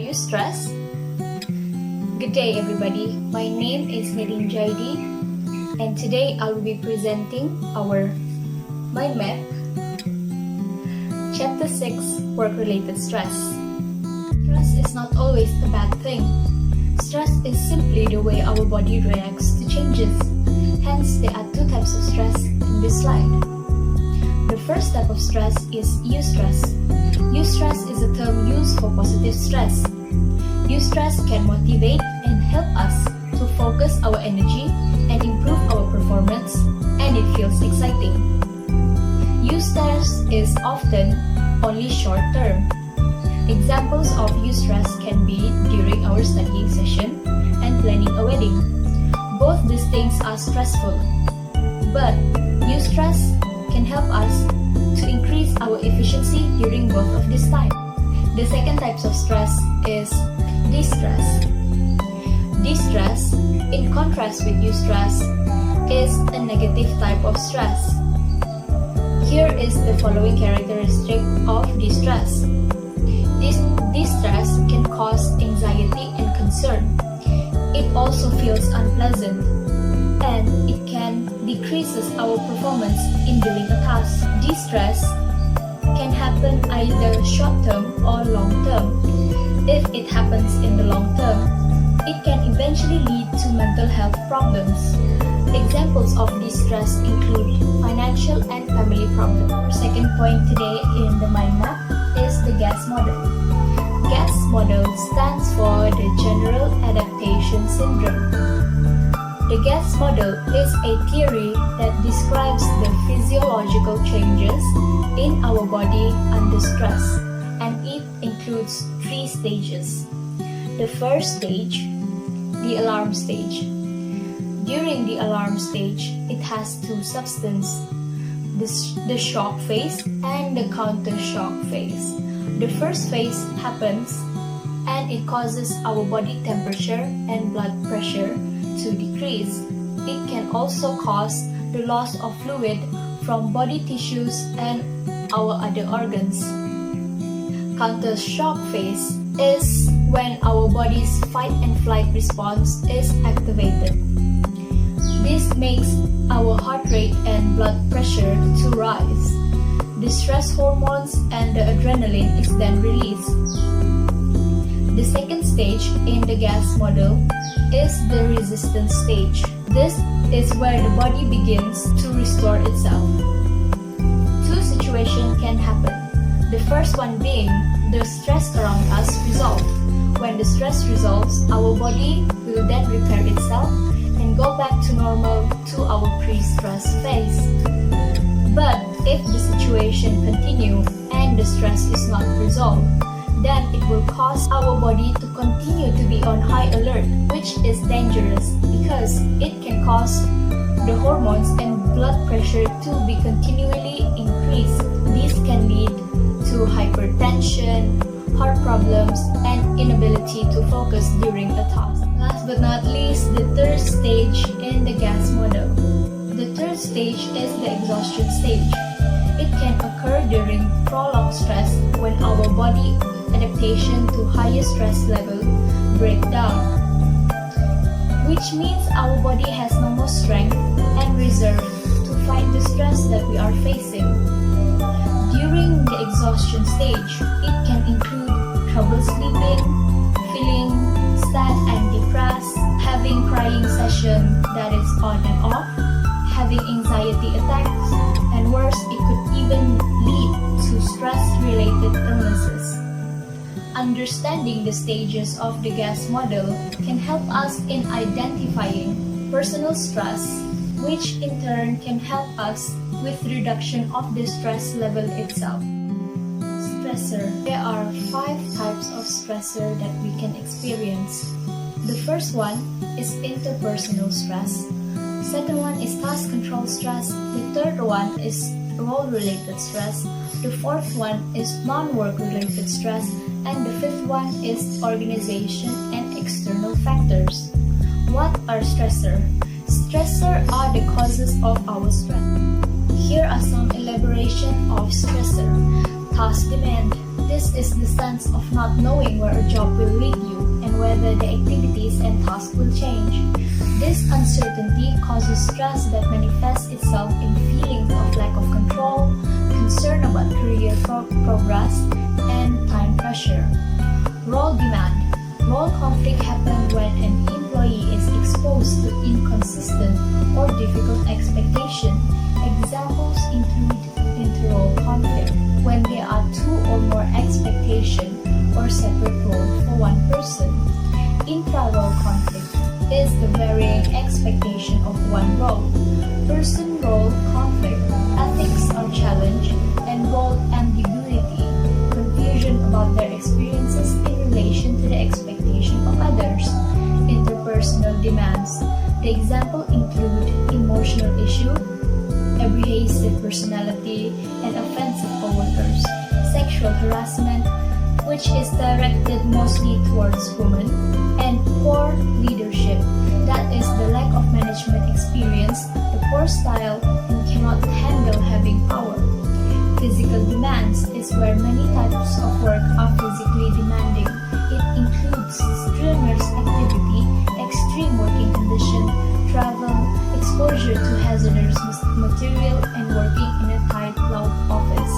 you stressed? Good day everybody, my name is Nadine Jaidi and today I will be presenting our mind map, Chapter 6, Work-Related Stress. Stress is not always a bad thing. Stress is simply the way our body reacts to changes. Hence, there are two types of stress in this slide. The first type of stress is eustress. Eustress is a term used for positive stress. Eustress can motivate and help us to focus our energy and improve our performance, and it feels exciting. Eustress is often only short term. Examples of eustress can be during our studying session and planning a wedding. Both these things are stressful, but eustress can help us to increase our efficiency during both of this time. The second type of stress is distress. Distress, in contrast with eustress, is a negative type of stress. Here is the following characteristic of distress. Distress can cause anxiety and concern. It also feels unpleasant, and it can decreases our performance in doing a task. Distress can happen either short-term or long-term. If it happens in the long term, it can eventually lead to mental health problems. Examples of distress include financial and family problems. Our second point today in the mind map is the GAS model. GAS model stands for the General Adaptation Syndrome. The GAS model is a theory that describes the physiological changes in our body under stress, and it includes 3 stages. The first stage, the alarm stage. During the alarm stage, it has 2 substances, the shock phase and the counter shock phase. The first phase happens and it causes our body temperature and blood pressure to decrease. It can also cause the loss of fluid from body tissues and our other organs. Counter shock phase is when our body's fight and flight response is activated. This makes our heart rate and blood pressure to rise. The stress hormones and the adrenaline is then released. The second stage in the GAS model is the resistance stage. This is where the body begins to restore itself. 2 situations can happen. The first one being the stress around us resolve. When the stress resolves, our body will then repair itself and go back to normal to our pre-stress phase. But if the situation continues and the stress is not resolved, then it will cause our body to continue to be on high alert, which is dangerous because it can cause the hormones and blood pressure to be continually increased. This can lead to hypertension, heart problems, and inability to focus during a task. Last but not least, the third stage in the GAS model. The third stage is the exhaustion stage. It can occur during prolonged stress when our body adaptation to higher stress level break down, which means our body has no more strength and reserve to fight the stress that we are facing. During the exhaustion stage, it can include trouble sleeping, feeling sad and depressed, having crying session that is on and off, having anxiety attacks, and worse, it could even lead to stress-related illnesses. Understanding the stages of the GAS model can help us in identifying personal stress, which in turn can help us with reduction of the stress level itself. Stressor. There are 5 types of stressor that we can experience. The first one is interpersonal stress. Second one is task control stress. The third one is role-related stress. The fourth one is non-work related stress. And the fifth one is organization and external factors. What are stressor? Stressor are the causes of our stress. Here are some elaboration of stressor. Task demand. This is the sense of not knowing where a job will lead you and whether the activities and tasks will change. This uncertainty causes stress that manifests itself in feelings of lack of control, concern about career progress, and time pressure. Role demand. Role conflict happens when an employee is exposed to inconsistent or difficult expectation. Examples include inter-role conflict, when there are two or more expectations or separate roles for one person. Intra-role conflict is the varying expectation of one role. Person-role conflict, ethics are challenged, and role ambiguity, confusion about their experiences in relation to the expectation of others. Interpersonal demands. The example include emotional issue, abrasive personality, and offensive coworkers. Sexual harassment, which is directed mostly towards women, and poor leadership, that is the lack of management experience, the poor style, and cannot handle having power. Physical demands is where many types of work are physically demanding. It includes strenuous activity, extreme working condition, travel, exposure to hazardous material, and working in a tight, loud office.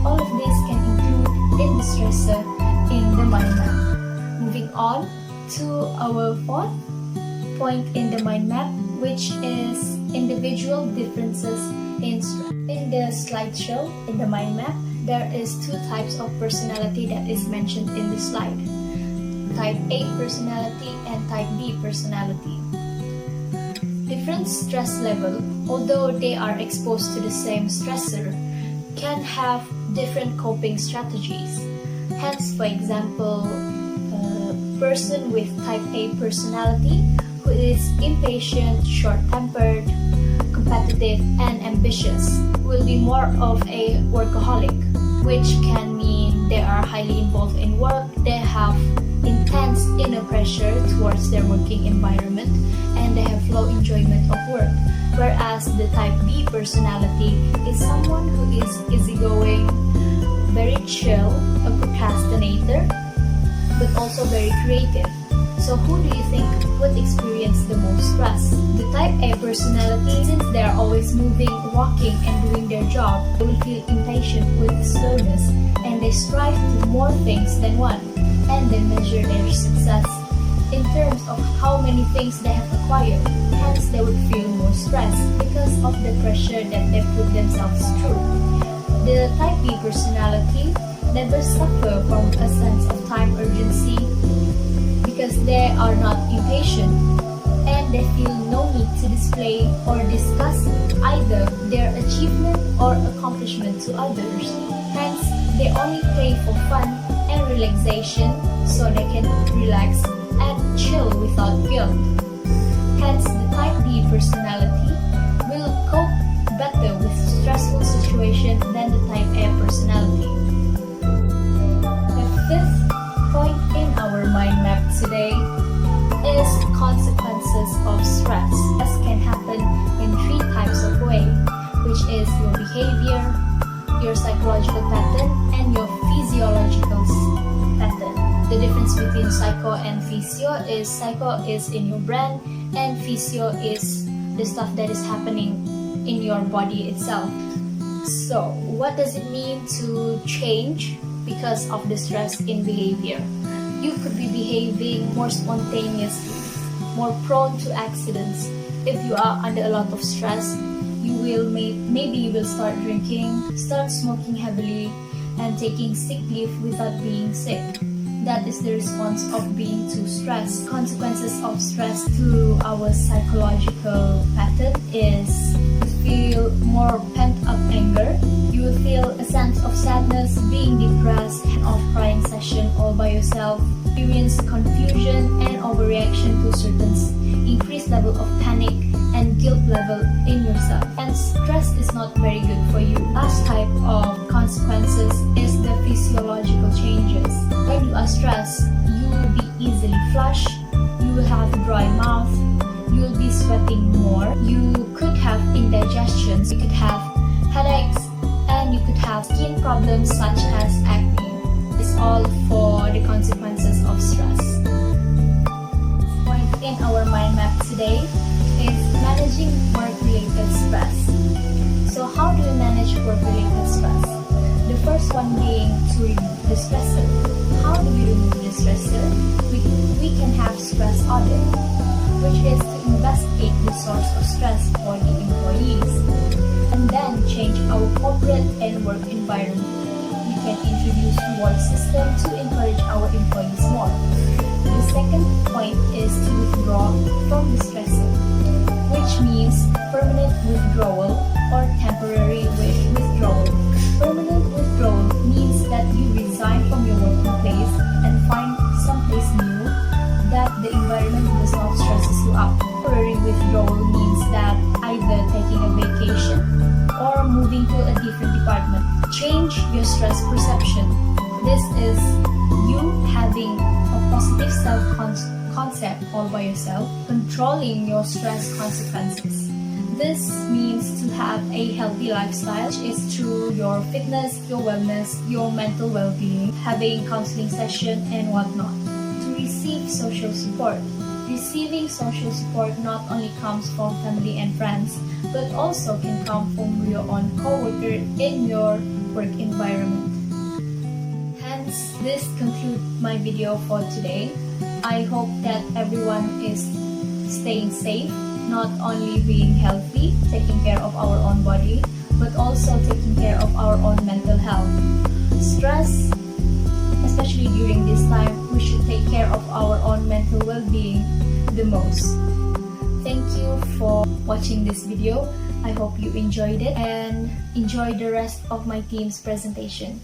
All of these can include in the stressor in the mind map. Moving on to our fourth point in the mind map, which is individual differences in stress. In the slideshow, in the mind map, there is two types of personality that is mentioned in the slide. Type A personality and Type B personality. Different stress level, although they are exposed to the same stressor, can have different coping strategies. Hence, for example, a person with Type A personality who is impatient, short-tempered, competitive, and ambitious will be more of a workaholic, which can mean they are highly involved in work, they have intense inner pressure towards their working environment, and they have low enjoyment of work. Whereas the Type B personality is someone who is easygoing, very chill, a procrastinator, but also very creative. So who do you think would experience the most stress? The Type A personality, since they are always moving, walking, and doing their job, they will feel impatient with slowness, and they strive to more things than one, and they measure their success in terms of how many things they have acquired. Hence, they would feel more stressed because of the pressure that they put themselves through. The Type B personality never suffer from a sense of time urgency because they are not impatient, and they feel no need to display or discuss either their achievement or accomplishment to others. Hence, they only play for fun and relaxation so they can relax and chill without guilt. Hence, the Type B personality will cope better with stressful situations than the Type A personality. The fifth point in our mind map today is consequences of stress. Stress can happen in three types of ways, which is your behavior, your psychological pattern, and your physiological pattern. The difference between psycho and physio is psycho is in your brain and physio is the stuff that is happening in your body itself. So, what does it mean to change because of the stress in behavior? You could be behaving more spontaneously, more prone to accidents. If you are under a lot of stress, you will maybe you will start drinking, start smoking heavily, and taking sick leave without being sick. That is the response of being too stressed. Consequences of stress to our psychological pattern is you feel more pent-up anger. You will feel a sense of sadness, being depressed, and of crying session all by yourself. Experience confusion and overreaction to certain increased level of panic and guilt level in yourself. And stress is not very good for you. Last type of consequences is the physiological changes. When you are stressed, you will be easily flushed, you will have dry mouth, you will be sweating more, you could have indigestions, you could have headaches, and you could have skin problems such as acne. This to remove the stressor. How do we remove the stressor? We can have stress audit, which is to investigate the source of stress for the employees, and then change our corporate and work environment. We can introduce reward system to encourage our employees more. The second point is to withdraw from the stressor, which means permanent withdrawal or temporary withdrawal. Permanent withdrawal means that you resign from your working place and find someplace new that the environment does not stresses you out. Temporary withdrawal means that either taking a vacation or moving to a different department. Change your stress perception. This is you having a positive self-concept all by yourself, controlling your stress consequences. This means to have a healthy lifestyle, which is through your fitness, your wellness, your mental well-being, having counseling session and whatnot. To receive social support. Receiving social support not only comes from family and friends, but also can come from your own co-worker in your work environment. Hence, this concludes my video for today. I hope that everyone is staying safe, not only being healthy, taking care of our own body, but also taking care of our own mental health. Stress, especially during this time, we should take care of our own mental well-being the most. Thank you for watching this video. I hope you enjoyed it and enjoy the rest of my team's presentation.